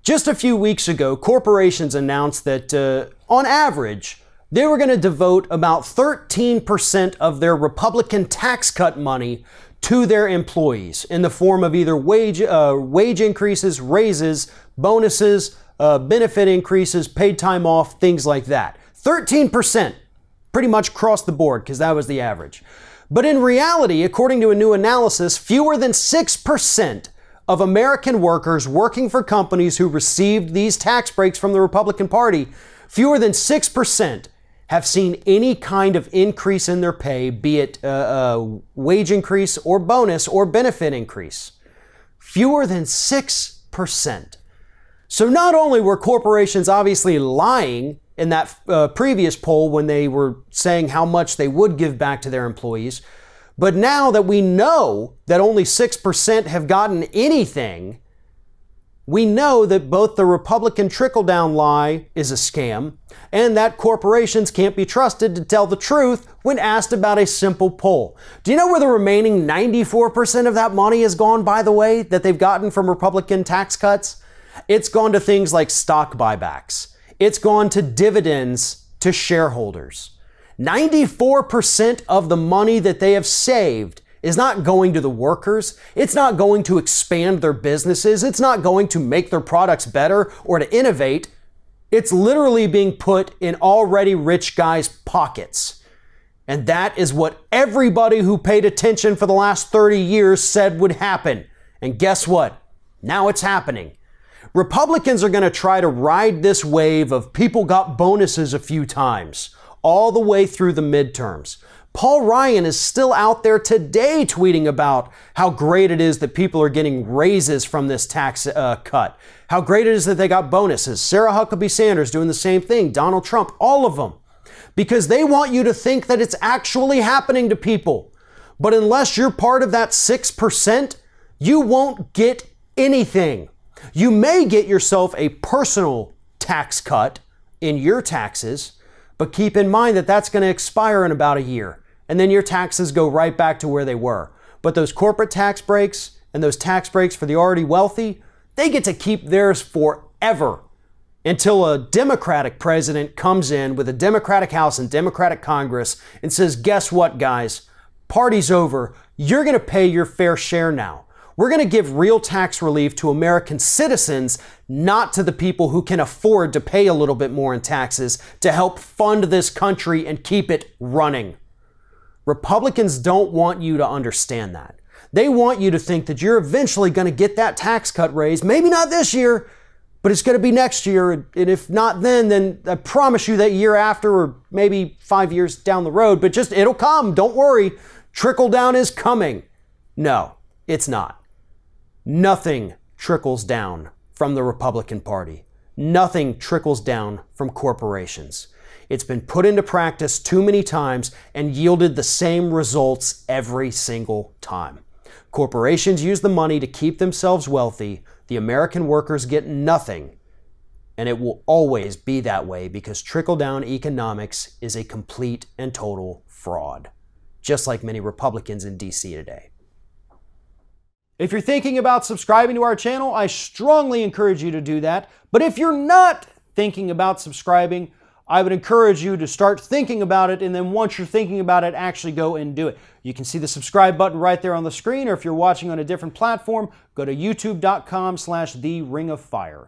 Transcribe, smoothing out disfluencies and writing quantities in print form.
Just a few weeks ago, corporations announced that, on average, they were going to devote about 13% of their Republican tax cut money to their employees in the form of either wage increases, raises, bonuses, benefit increases, paid time off, things like that. 13%, pretty much across the board, because that was the average. But in reality, according to a new analysis, fewer than 6% of American workers working for companies who received these tax breaks from the Republican Party, fewer than 6% have seen any kind of increase in their pay, be it a wage increase or bonus or benefit increase. Fewer than 6%. So not only were corporations obviously lying in that previous poll when they were saying how much they would give back to their employees, but now that we know that only 6% have gotten anything, we know that both the Republican trickle-down lie is a scam and that corporations can't be trusted to tell the truth when asked about a simple poll. Do you know where the remaining 94% of that money has gone, by the way, that they've gotten from Republican tax cuts? It's gone to things like stock buybacks. It's gone to dividends to shareholders. 94% of the money that they have saved is not going to the workers. It's not going to expand their businesses. It's not going to make their products better or to innovate. It's literally being put in already rich guys' pockets. And that is what everybody who paid attention for the last 30 years said would happen. And guess what? Now it's happening. Republicans are going to try to ride this wave of people got bonuses a few times all the way through the midterms. Paul Ryan is still out there today tweeting about how great it is that people are getting raises from this tax cut. How great it is that they got bonuses. Sarah Huckabee Sanders doing the same thing. Donald Trump, all of them. Because they want you to think that it's actually happening to people. But unless you're part of that 6%, you won't get anything. You may get yourself a personal tax cut in your taxes, but keep in mind that that's going to expire in about a year. And then your taxes go right back to where they were. But those corporate tax breaks and those tax breaks for the already wealthy, they get to keep theirs forever until a Democratic president comes in with a Democratic House and Democratic Congress and says, guess what, guys? Party's over. You're going to pay your fair share now. We're going to give real tax relief to American citizens, not to the people who can afford to pay a little bit more in taxes to help fund this country and keep it running. Republicans don't want you to understand that. They want you to think that you're eventually going to get that tax cut raise. Maybe not this year, but it's going to be next year. And if not then I promise you that year after, or maybe 5 years down the road, but just it'll come. Don't worry. Trickle down is coming. No, it's not. Nothing trickles down from the Republican Party. Nothing trickles down from corporations. It's been put into practice too many times and yielded the same results every single time. Corporations use the money to keep themselves wealthy. The American workers get nothing. And it will always be that way because trickle-down economics is a complete and total fraud, just like many Republicans in D.C. today. If you're thinking about subscribing to our channel, I strongly encourage you to do that. But if you're not thinking about subscribing, I would encourage you to start thinking about it, and then once you're thinking about it, actually go and do it. You can see the subscribe button right there on the screen, or if you're watching on a different platform, go to youtube.com/theringoffire.